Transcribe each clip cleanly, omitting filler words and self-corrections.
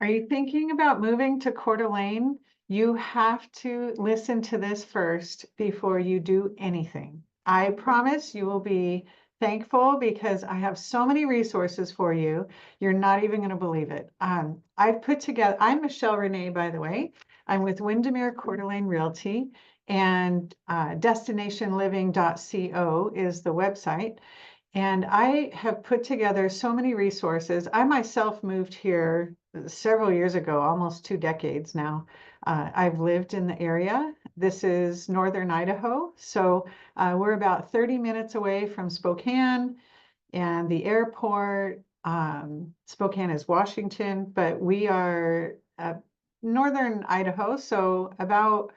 Are you thinking about moving to Coeur d'Alene? You have to listen to this first before you do anything. I promise you will be thankful because I have so many resources for you. You're not even going to believe it. I've put together, I'm Michelle Rene, by the way. I'm with Windermere Coeur d'Alene Realty, and destinationliving.co is the website. And I have put together so many resources. I myself moved here several years ago, almost 2 decades now. I've lived in the area. This is northern Idaho. So we're about 30 minutes away from Spokane and the airport. Spokane is Washington, but we are northern Idaho, so about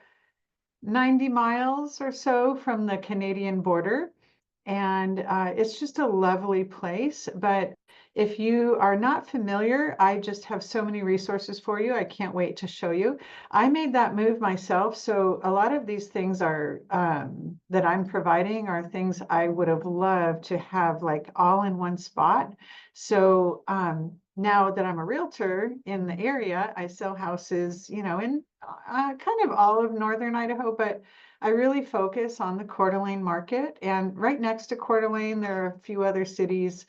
90 miles or so from the Canadian border. And it's just a lovely place. But if you are not familiar, I just have so many resources for you. I can't wait to show you. I made that move myself. So a lot of these things are that I'm providing are things I would have loved to have like all in one spot. So now that I'm a realtor in the area, I sell houses, in kind of all of northern Idaho, but I really focus on the Coeur d'Alene market. And right next to Coeur d'Alene, there are a few other cities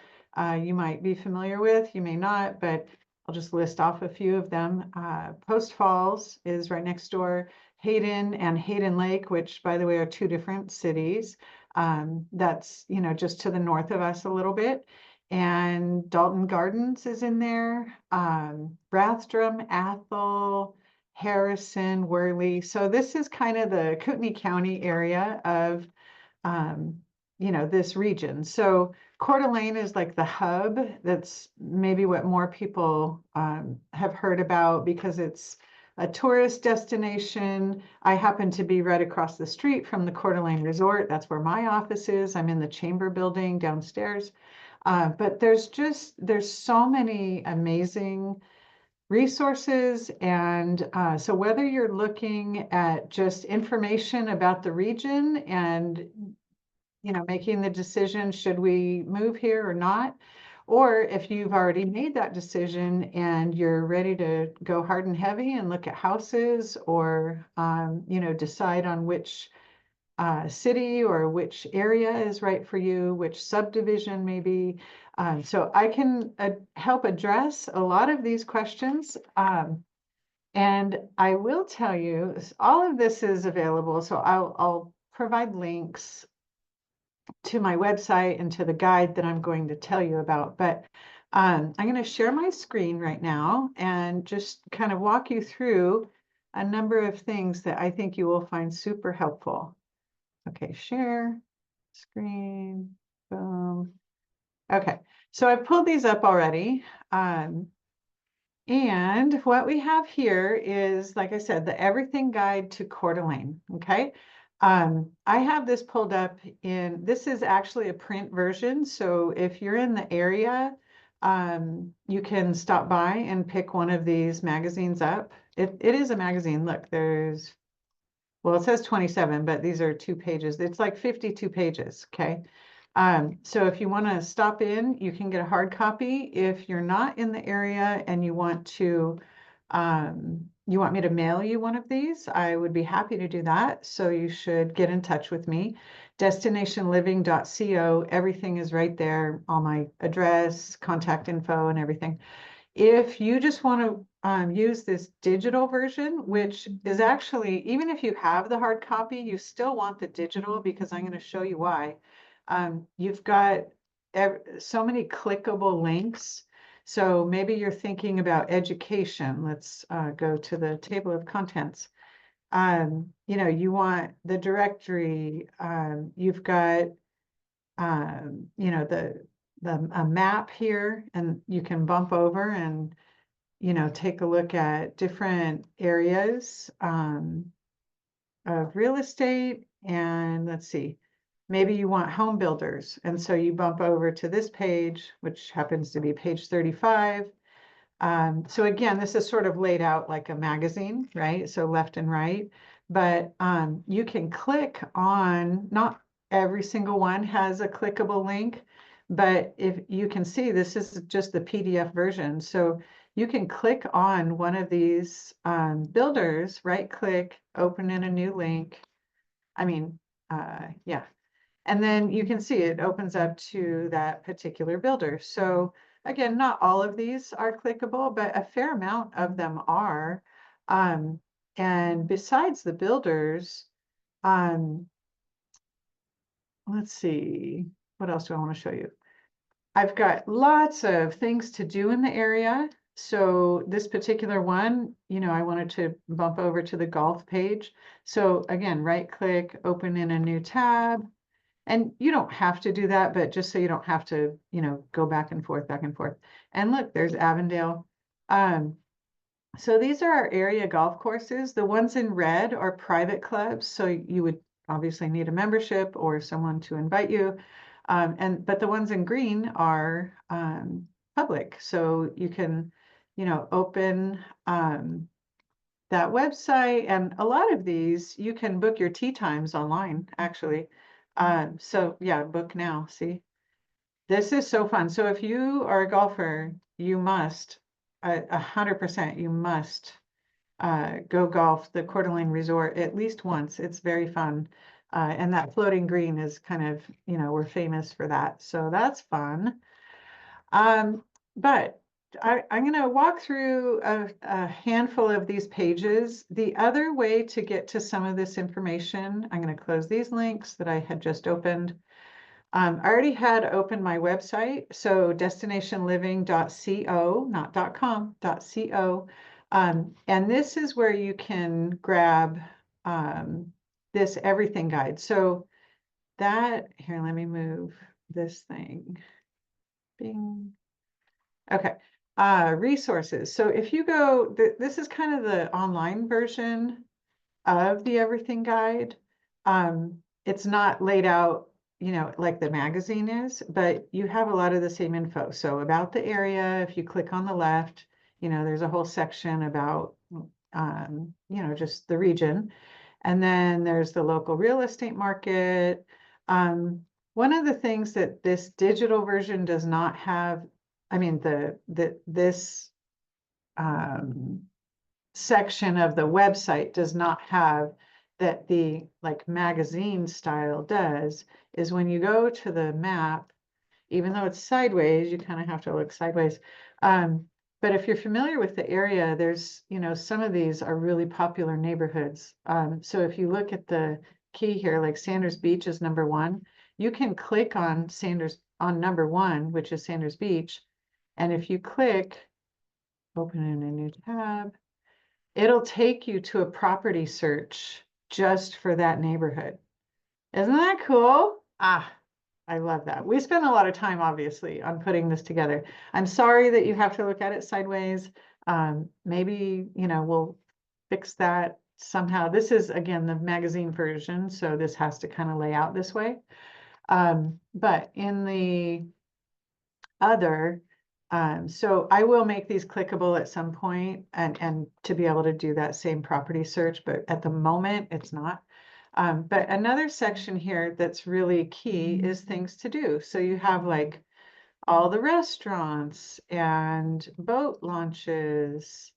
you might be familiar with. You may not, but I'll just list off a few of them. Post Falls is right next door. Hayden and Hayden Lake, which by the way are two different cities. That's, just to the north of us a little bit. And Dalton Gardens is in there. Rathdrum, Athol, Harrison, Worley. So this is kind of the Kootenai County area of, this region. So Coeur d'Alene is like the hub. That's maybe what more people have heard about because it's a tourist destination. I happen to be right across the street from the Coeur d'Alene Resort. That's where my office is. I'm in the Chamber building downstairs. But there's so many amazing resources. And so whether you're looking at just information about the region and, making the decision, should we move here or not? Or if you've already made that decision and you're ready to go hard and heavy and look at houses or, decide on which city or which area is right for you, which subdivision maybe. So I can help address a lot of these questions. And I will tell you, all of this is available. So I'll provide links to my website and to the guide that I'm going to tell you about. But I'm going to share my screen right now and just kind of walk you through a number of things that I think you will find super helpful. Okay, share screen, boom. Okay, so I've pulled these up already. And what we have here is, like I said, the everything guide to Coeur d'Alene, okay? I have this pulled up this is actually a print version. So if you're in the area, you can stop by and pick one of these magazines up. It is a magazine. Look, well, it says 27, but these are 2 pages. It's like 52 pages, okay? So if you want to stop in, you can get a hard copy. If you're not in the area and you want me to mail you one of these, I would be happy to do that. So you should get in touch with me. Destinationliving.co, everything is right there, all my address, contact info, and everything. If you just want to use this digital version, which is actually, even if you have the hard copy, you still want the digital because I'm going to show you why. You've got so many clickable links. So maybe you're thinking about education. Let's go to the table of contents. You want the directory. You've got, a map here, and you can bump over and, take a look at different areas of real estate. And let's see. Maybe you want home builders. And so you bump over to this page, which happens to be page 35. So again, this is sort of laid out like a magazine, right? So left and right. But you can click on, not every single one has a clickable link, but if you can see, this is just the PDF version. So you can click on one of these builders, right click, open in a new link. I mean, yeah. And then you can see it opens up to that particular builder. So again, not all of these are clickable, but a fair amount of them are. And besides the builders, um, let's see, what else do I want to show you? I've got lots of things to do in the area. So this particular one, I wanted to bump over to the golf page. So again, right click, open in a new tab. And you don't have to do that, but just so you don't have to, go back and forth, back and forth. And look, there's Avondale. So these are our area golf courses. The ones in red are private clubs. So you would obviously need a membership or someone to invite you. But the ones in green are public. So you can, open that website. And a lot of these, you can book your tee times online, actually. So yeah, book now. See, this is so fun. So if you are a golfer, you must, 100%, you must go golf the Coeur d'Alene Resort at least once. It's very fun. And that floating green is kind of, we're famous for that. So that's fun. But I'm going to walk through a handful of these pages. The other way to get to some of this information, I'm going to close these links that I had just opened. I already had opened my website, so destinationliving.co, not .com, .co. And this is where you can grab this everything guide. So here, let me move this thing. Bing. Okay. Resources. So if you go, this is kind of the online version of the everything guide. It's not laid out, like the magazine is, but you have a lot of the same info. So about the area, if you click on the left, there's a whole section about, just the region. And then there's the local real estate market. One of the things that this digital version does not have, I mean, this section of the website does not have that the like magazine style does, is when you go to the map, even though it's sideways, you kind of have to look sideways. But if you're familiar with the area, there's, some of these are really popular neighborhoods. So if you look at the key here, like Sanders Beach is number 1, you can click on number 1, which is Sanders Beach. And if you click, open in a new tab, it'll take you to a property search just for that neighborhood. Isn't that cool? I love that. We spend a lot of time, obviously, on putting this together. I'm sorry that you have to look at it sideways. Maybe, we'll fix that somehow. This is, again, the magazine version, so this has to kind of lay out this way. But in the other, so I will make these clickable at some point and to be able to do that same property search, but at the moment it's not. But another section here that's really key is things to do. So you have like all the restaurants and boat launches.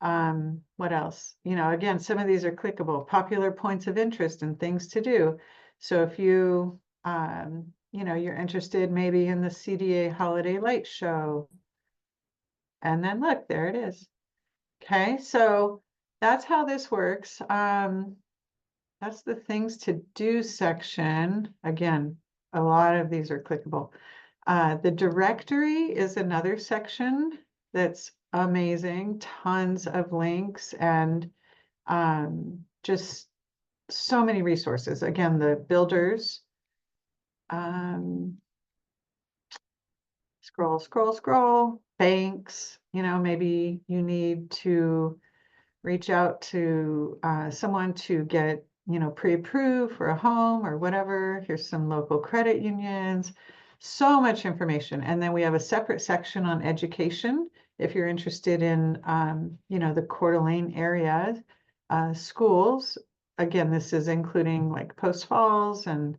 What else? Again, some of these are clickable, popular points of interest and things to do. So if you, you're interested maybe in the CDA Holiday Light Show, and then look, there it is. Okay, so that's how this works. That's the things to do section. Again, a lot of these are clickable. The directory is another section that's amazing. Tons of links and just so many resources. Again, the builders. Scroll, scroll, scroll. Banks, maybe you need to reach out to someone to get, pre-approved for a home or whatever. Here's some local credit unions. So much information. And then we have a separate section on education. If you're interested in, the Coeur d'Alene area, schools. Again, this is including like Post Falls and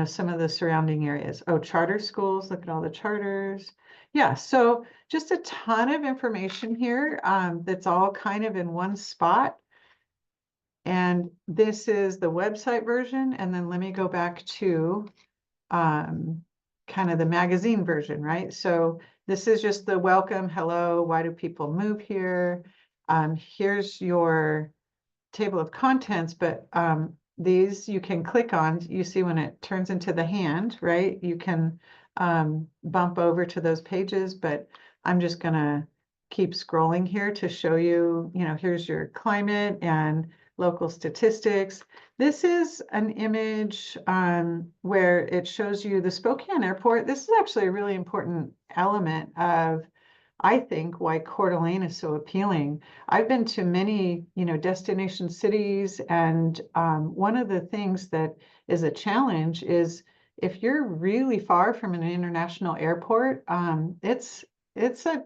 some of the surrounding areas. Oh, charter schools, look at all the charters. Yeah, so just a ton of information here that's all kind of in one spot. And this is the website version. And then let me go back to kind of the magazine version, right? So this is just the welcome, hello, why do people move here? Here's your table of contents, but these you can click on. You see when it turns into the hand, right? You can bump over to those pages, but I'm just gonna keep scrolling here to show you, here's your climate and local statistics. This is an image where it shows you the Spokane Airport. This is actually a really important element of, I think, why Coeur d'Alene is so appealing. I've been to many, destination cities, and one of the things that is a challenge is if you're really far from an international airport, it's a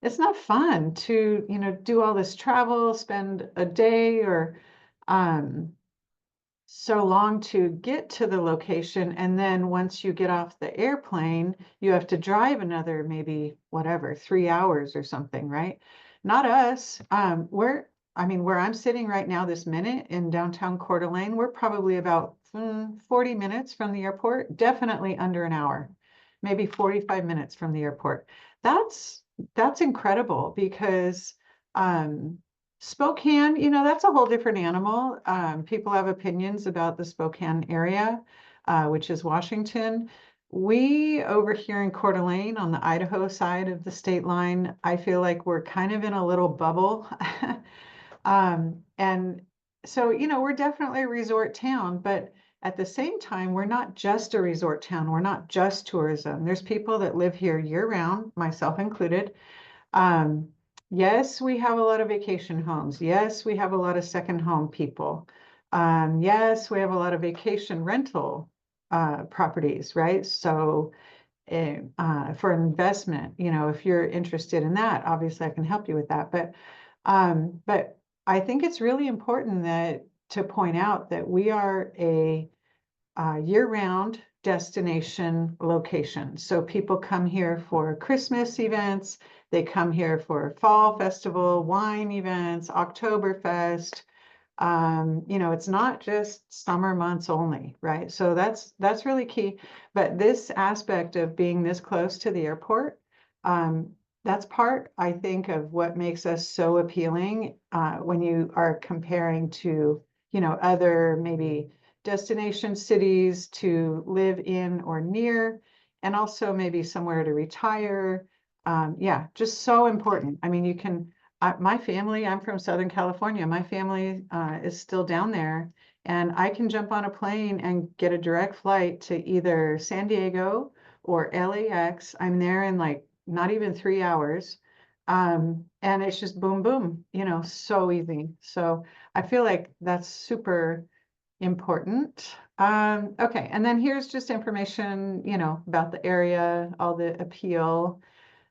it's not fun to, do all this travel, spend a day or um, so long to get to the location. And then once you get off the airplane, you have to drive another maybe whatever, 3 hours or something, right? Not us. Where I'm sitting right now this minute in downtown Coeur d'Alene, we're probably about 40 minutes from the airport, definitely under an hour, maybe 45 minutes from the airport. That's that's incredible because Spokane, that's a whole different animal. People have opinions about the Spokane area, which is Washington. We over here in Coeur d'Alene on the Idaho side of the state line, I feel like we're kind of in a little bubble. And so, we're definitely a resort town, but at the same time, we're not just a resort town. We're not just tourism. There's people that live here year round, myself included. Um, yes, we have a lot of vacation homes. Yes, we have a lot of second home people. Yes, we have a lot of vacation rental properties, right? So for investment, if you're interested in that, obviously I can help you with that. But I think it's really important that to point out that we are a year-round destination location. So people come here for Christmas events, they come here for fall festival, wine events, Oktoberfest. It's not just summer months only, right? So that's really key. But this aspect of being this close to the airport, that's part, I think, of what makes us so appealing when you are comparing to, other maybe destination cities to live in or near, and also maybe somewhere to retire. Yeah, just so important. I mean, my family, I'm from Southern California. My family is still down there, and I can jump on a plane and get a direct flight to either San Diego or LAX. I'm there in like not even 3 hours. And it's just boom, boom, so easy. So I feel like that's super important. Okay, and then here's just information, about the area, all the appeal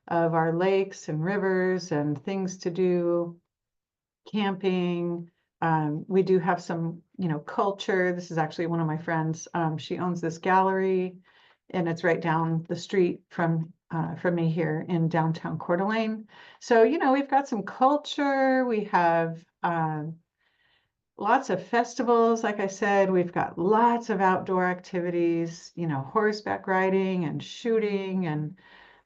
of our lakes and rivers and things to do, camping. We do have some, culture. This is actually one of my friends. She owns this gallery, and it's right down the street from me here in downtown Coeur d'Alene. So, we've got some culture. We have lots of festivals. Like I said, we've got lots of outdoor activities, horseback riding and shooting and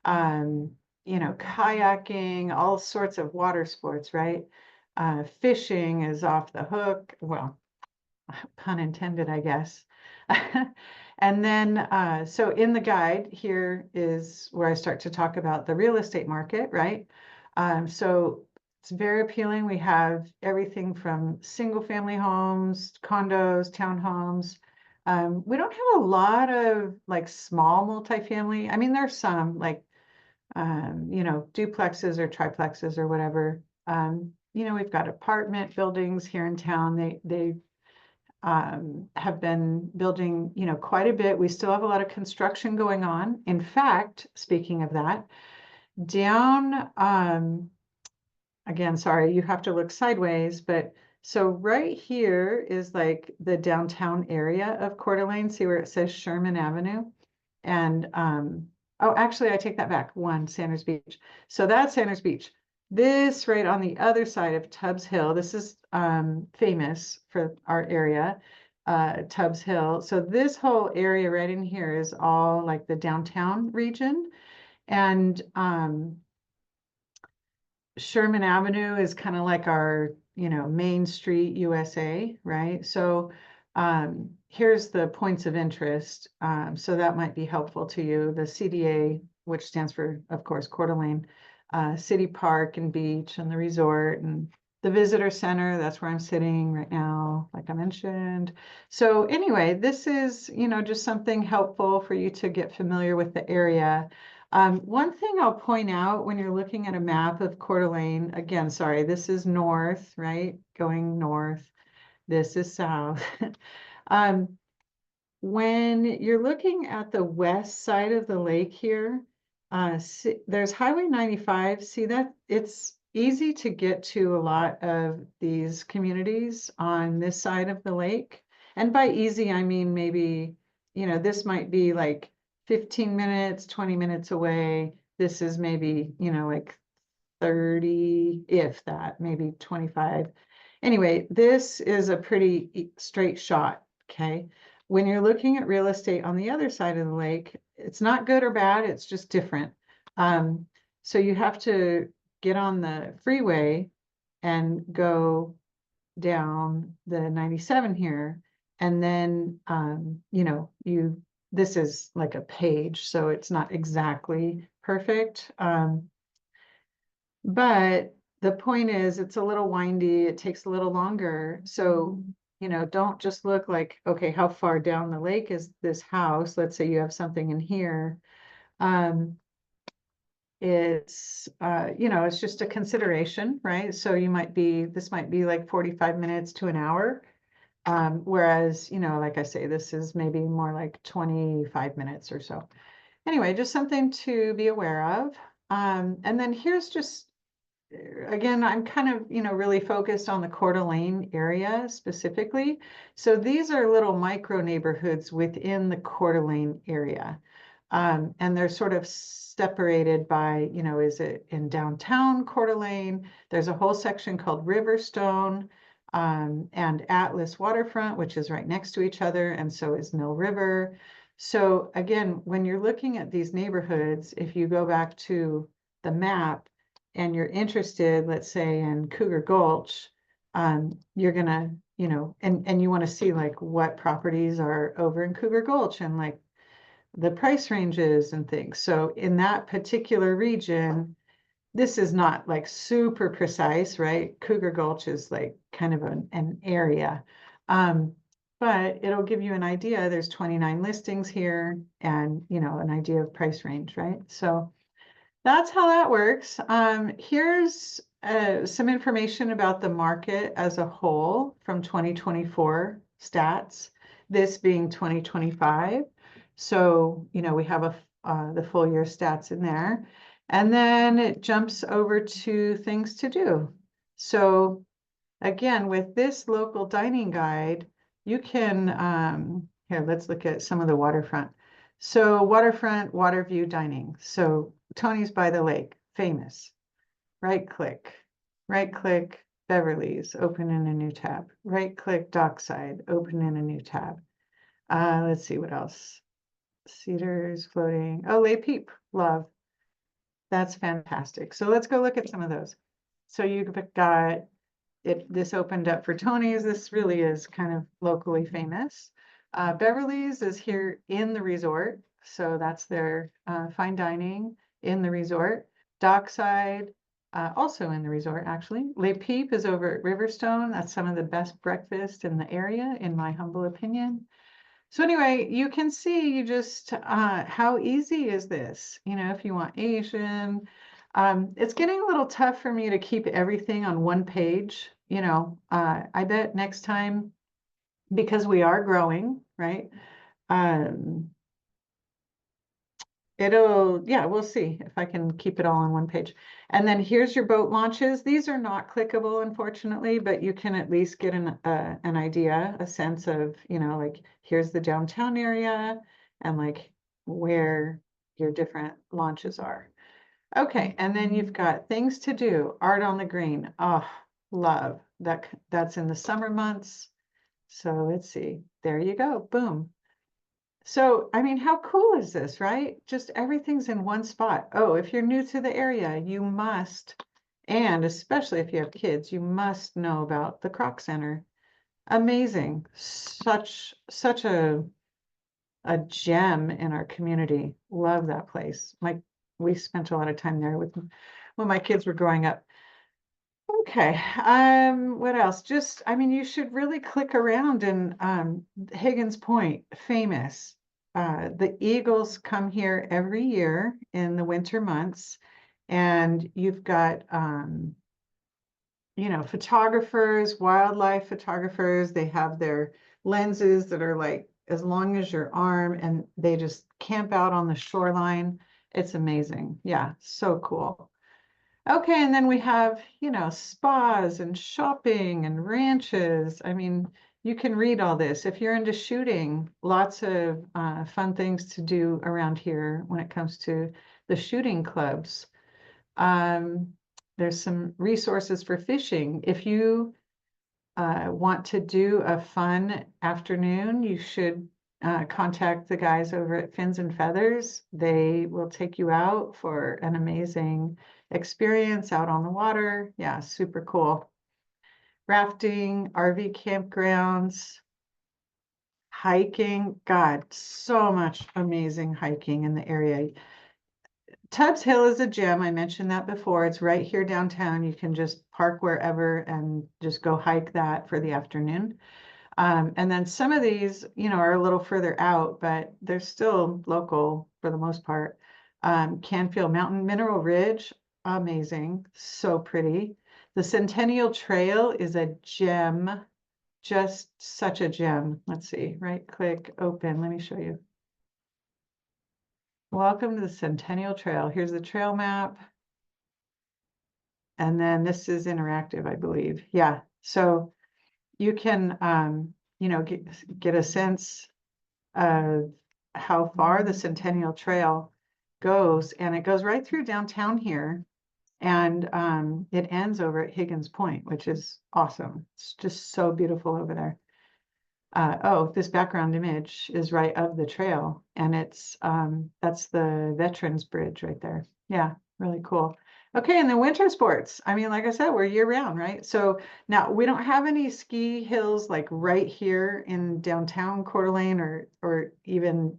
um, kayaking, all sorts of water sports, right? Fishing is off the hook. Well, pun intended, I guess. And then, so in the guide, here is where I start to talk about the real estate market, right? So it's very appealing. We have everything from single family homes, condos, townhomes. We don't have a lot of like small multifamily. I mean, there's some like duplexes or triplexes or whatever. We've got apartment buildings here in town. They have been building, quite a bit. We still have a lot of construction going on. In fact, speaking of that, down, again, sorry, you have to look sideways, but so right here is like the downtown area of Coeur d'Alene. See where it says Sherman Avenue? And Oh, actually, I take that back. One, Sanders Beach. So that's Sanders Beach. This right on the other side of Tubbs Hill, this is famous for our area, Tubbs Hill. So this whole area right in here is all like the downtown region. And Sherman Avenue is kind of like our, Main Street USA, right? So here's the points of interest. So that might be helpful to you. The CDA, which stands for, of course, Coeur d'Alene, City Park and Beach and the resort and the visitor center. That's where I'm sitting right now, like I mentioned. So anyway, this is, just something helpful for you to get familiar with the area. One thing I'll point out when you're looking at a map of Coeur d'Alene, again, sorry, this is north, right? Going north. This is south. Um, when you're looking at the west side of the lake here, there's Highway 95. See that? It's easy to get to a lot of these communities on this side of the lake. And by easy, I mean maybe, this might be like 15 minutes, 20 minutes away. This is maybe, like 30, if that, maybe 25. Anyway, this is a pretty straight shot, okay? When you're looking at real estate on the other side of the lake, it's not good or bad, it's just different. Um, so you have to get on the freeway and go down the 97 here. And then, this is like a page, so it's not exactly perfect. But the point is, it's a little windy, it takes a little longer. So, don't just look like, okay, how far down the lake is this house? Let's say you have something in here. It's just a consideration, right? So this might be like 45 minutes to an hour. Whereas, like I say, this is maybe more like 25 minutes or so. Anyway, just something to be aware of. And then here's just again, I'm kind of, really focused on the Coeur d'Alene area specifically. So these are little micro neighborhoods within the Coeur d'Alene area. And they're sort of separated by, is it in downtown Coeur d'Alene? There's a whole section called Riverstone and Atlas Waterfront, which is right next to each other. And so is Mill River. So again, when you're looking at these neighborhoods, if you go back to the map, and you're interested, let's say in Cougar Gulch, you're gonna, and you want to see like what properties are over in Cougar Gulch and like the price ranges and things. So in that particular region, this is not like super precise, right? Cougar Gulch is like kind of an area. But it'll give you an idea. There's 29 listings here and, an idea of price range, right? So that's how that works. Here's some information about the market as a whole from 2024 stats, this being 2025. So, we have the full year stats in there. And then it jumps over to things to do. So again, with this local dining guide, you can, here, let's look at some of the waterfront. So waterfront, water view dining. So Tony's by the lake, famous. Right click, Beverly's, open in a new tab. Right click, Dockside, open in a new tab. Let's see what else. Cedars, floating. Oh, Les Peep, love. That's fantastic. So let's go look at some of those. So you've got this opened up for Tony's. This really is kind of locally famous. Beverly's is here in the resort. So that's their fine dining in the resort. Dockside, also in the resort, actually. Les Peep is over at Riverstone. That's some of the best breakfast in the area, in my humble opinion. So anyway, you can see you just how easy is this? If you want Asian, it's getting a little tough for me to keep everything on one page. I bet next time, because we are growing, right? Yeah, we'll see if I can keep it all on one page. And then here's your boat launches. These are not clickable, unfortunately, but you can at least get an idea, a sense of, like here's the downtown area and like where your different launches are. Okay, and then you've got things to do, art on the green. Oh, love that. That's in the summer months. So let's see. There you go. Boom. So, I mean, how cool is this, right? Just everything's in one spot. Oh, if you're new to the area, you must, and especially if you have kids, you must know about the Croc Center. Amazing. Such a gem in our community. Love that place. We spent a lot of time there with when my kids were growing up. Okay, what else? Just, I mean, you should really click around and Higgins Point, famous. The Eagles come here every year in the winter months, and you've got photographers, wildlife photographers. They have their lenses that are like as long as your arm, and they just camp out on the shoreline. It's amazing. Yeah, so cool. Okay, and then we have, spas and shopping and ranches. I mean, you can read all this. If you're into shooting, lots of fun things to do around here when it comes to the shooting clubs. Um, there's some resources for fishing. If you want to do a fun afternoon, you should contact the guys over at Fins and Feathers. They will take you out for an amazing experience out on the water. Yeah, super cool. Rafting, RV campgrounds, hiking. God, so much amazing hiking in the area. Tubbs Hill is a gem. I mentioned that before. It's right here downtown. You can just park wherever and just go hike that for the afternoon. And then some of these, are a little further out, but they're still local for the most part. Canfield Mountain, Mineral Ridge, amazing, so pretty. The Centennial Trail is a gem, just such a gem. Let's see, right click, open, let me show you. Welcome to the Centennial Trail. Here's the trail map. And then this is interactive, I believe. Yeah, so you can, get a sense of how far the Centennial Trail goes, and it goes right through downtown here, and it ends over at Higgins Point, which is awesome. It's just so beautiful over there. Oh, this background image is right of the trail, and that's the Veterans Bridge right there. Yeah, really cool. Okay, and the winter sports. I mean, like I said, we're year round, right? So now we don't have any ski hills like right here in downtown Coeur d'Alene or even,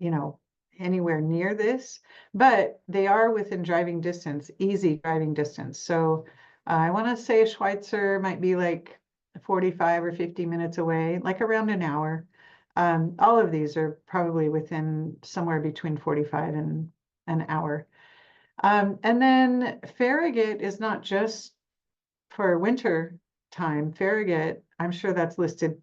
anywhere near this, but they are within driving distance, easy driving distance. So I want to say Schweitzer might be like 45 or 50 minutes away, like around an hour. All of these are probably within somewhere between 45 and an hour. And then Farragut is not just for winter time. Farragut, I'm sure that's listed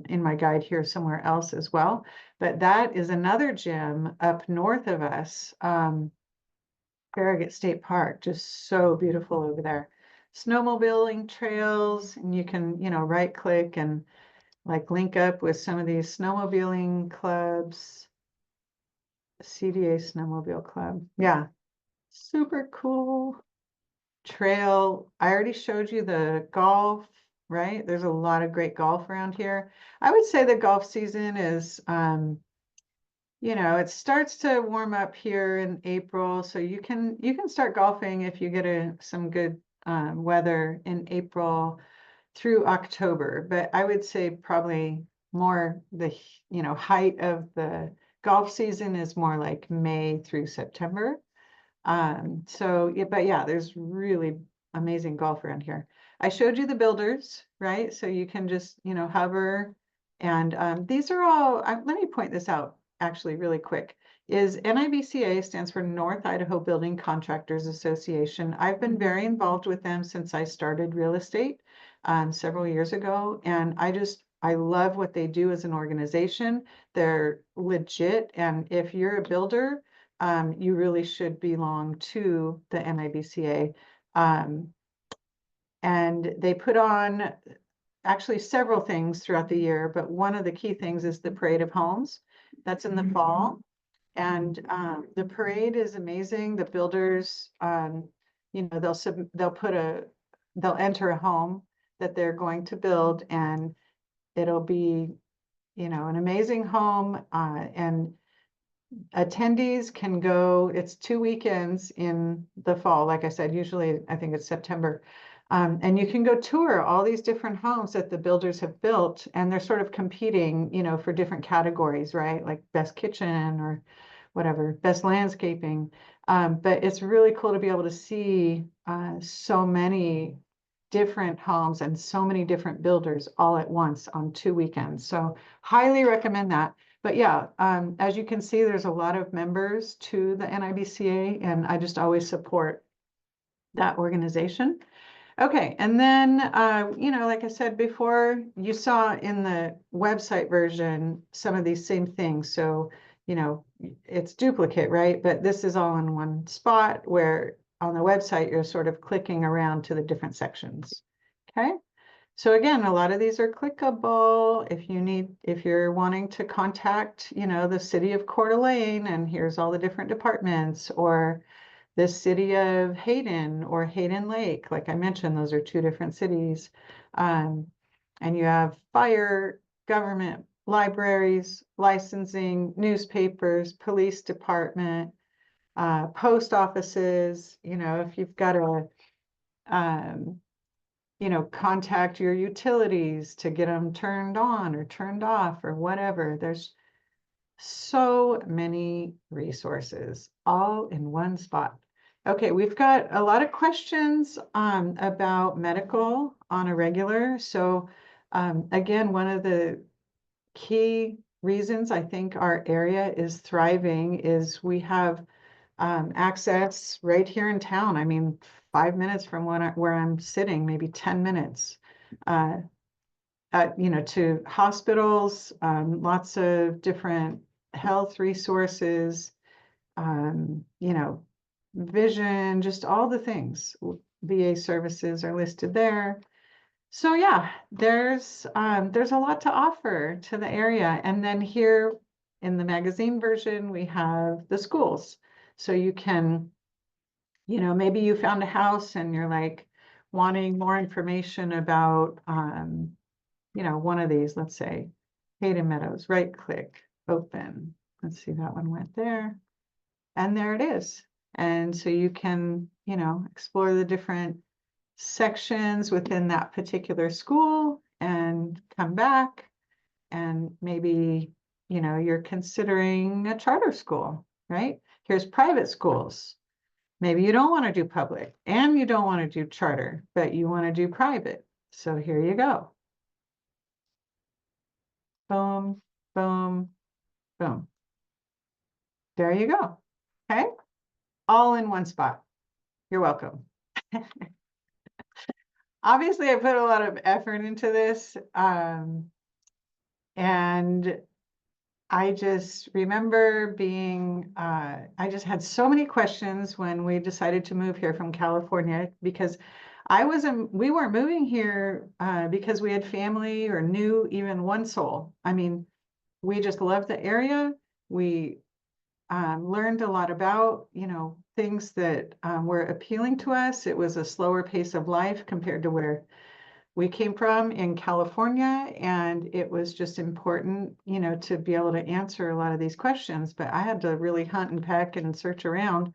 in my guide here somewhere else as well, but that is another gem up north of us. Farragut State Park, just so beautiful over there. Snowmobiling trails, and you can, right click and like link up with some of these snowmobiling clubs. CDA Snowmobile Club. Yeah, super cool. Trail. I already showed you the golf, right? There's a lot of great golf around here. I would say the golf season is it starts to warm up here in April, so you can start golfing if you get some good weather in April through October. But I would say probably more the height of the golf season is more like May through September. But yeah, there's really amazing golf around here. I showed you the builders, right? So you can just, hover. And these are all, let me point this out actually really quick, is NIBCA stands for North Idaho Building Contractors Association. I've been very involved with them since I started real estate several years ago. And I love what they do as an organization. They're legit. And if you're a builder, you really should belong to the NIBCA. And they put on actually several things throughout the year, but one of the key things is the Parade of Homes. That's in the fall. And the parade is amazing. The builders, you know, they'll enter a home that they're going to build, and it'll be, you know, an amazing home. And attendees can go, it's 2 weekends in the fall. Like I said, usually I think it's September. And you can go tour all these different homes that the builders have built, and they're sort of competing, you know, for different categories, right? Like best kitchen or whatever, best landscaping. But it's really cool to be able to see so many different homes and so many different builders all at once on 2 weekends. So highly recommend that. But yeah, as you can see, there's a lot of members to the NIBCA, and I just always support that organization. Okay, and then, you know, like I said before, you saw in the website version some of these same things. So, you know, it's duplicate, right? But this is all in one spot, where on the website, you're sort of clicking around to the different sections. Okay. So again, a lot of these are clickable. If you're wanting to contact, you know, the city of Coeur d'Alene, and here's all the different departments, or the city of Hayden or Hayden Lake, like I mentioned, those are two different cities. And you have fire, government, libraries, licensing, newspapers, police department, post offices. You know, if you've got a, um, you know, contact your utilities to get them turned on or turned off or whatever. There's so many resources all in one spot. Okay, we've got a lot of questions about medical on a regular. So again, one of the key reasons I think our area is thriving is we have access right here in town. I mean, 5 minutes from where I'm sitting, maybe 10 minutes, uh, you know, to hospitals, lots of different health resources, you know, vision, just all the things. VA services are listed there. So yeah, there's a lot to offer to the area. And then here in the magazine version, we have the schools. So you can, you know, maybe you found a house and you're like wanting more information about, you know, one of these, let's say Hayden Meadows, right click, open. Let's see, that one went there. And there it is. And so you can, you know, explore the different sections within that particular school and come back, and maybe, you know, you're considering a charter school, right? Here's private schools. Maybe you don't want to do public and you don't want to do charter, but you want to do private. So here you go. Boom, boom, boom. There you go. Okay. All in one spot. You're welcome. Obviously, I put a lot of effort into this. And I just remember being, I just had so many questions when we decided to move here from California, because we were moving here because we had family or knew even one soul. I mean, we just loved the area. We learned a lot about, you know, things that were appealing to us. It was a slower pace of life compared to where we came from in California, and it was just important, you know, to be able to answer a lot of these questions, but I had to really hunt and peck and search around.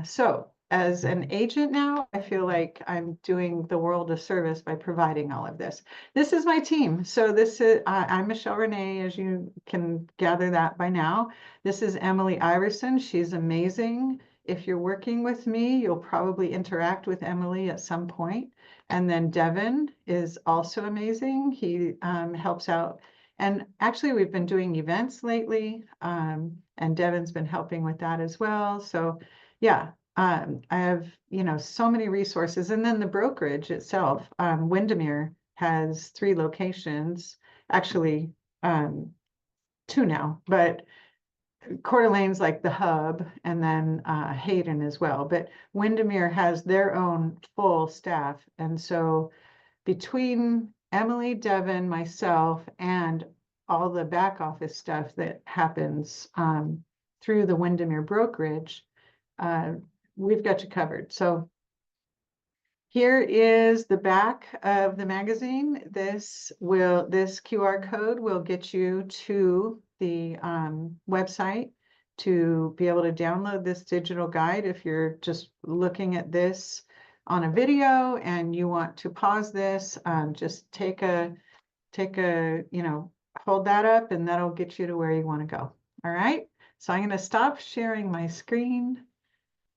So as an agent now, I feel like I'm doing the world a service by providing all of this. This is my team. So this is, I'm Michelle Rene, as you can gather that by now. This is Emily Iverson. She's amazing. If you're working with me, you'll probably interact with Emily at some point. And then Devin is also amazing. He helps out. And actually, we've been doing events lately, and Devin's been helping with that as well. So yeah, I have, you know, so many resources. And then the brokerage itself, Windermere has 3 locations, actually 2 now, but Coeur d'Alene's like the hub, and then Hayden as well. But Windermere has their own full staff. And so between Emily, Devin, myself, and all the back office stuff that happens, through the Windermere brokerage, we've got you covered. So here is the back of the magazine. This QR code will get you to the website to be able to download this digital guide. If you're just looking at this on a video and you want to pause this, just take a, hold that up and that'll get you to where you want to go. All right. So I'm going to stop sharing my screen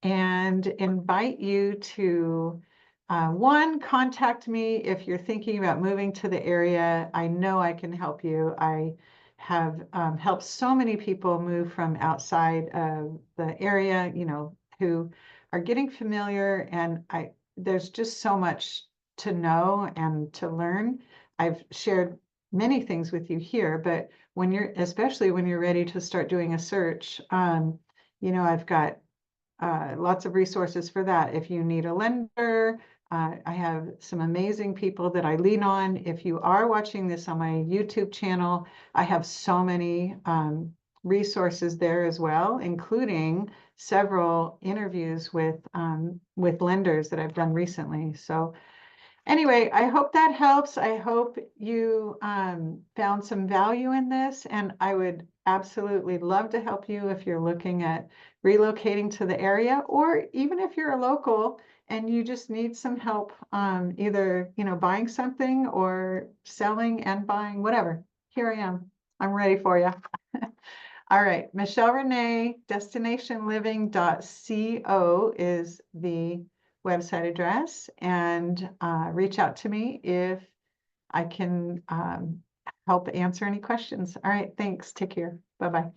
and invite you to one, contact me if you're thinking about moving to the area. I know I can help you. I have helped so many people move from outside of the area, who are getting familiar, and there's just so much to know and to learn. I've shared many things with you here, but especially when you're ready to start doing a search, I've got lots of resources for that. If you need a lender, I have some amazing people that I lean on. If you are watching this on my YouTube channel, I have so many resources there as well, including several interviews with lenders that I've done recently. So anyway, I hope that helps. I hope you found some value in this, and I would absolutely love to help you if you're looking at relocating to the area, or even if you're a local and you just need some help, either buying something or selling and buying, whatever. Here I am. I'm ready for you. All right, Michelle Rene, destinationliving.co is the website address, and reach out to me if I can help answer any questions. All right, thanks. Take care. Bye-bye.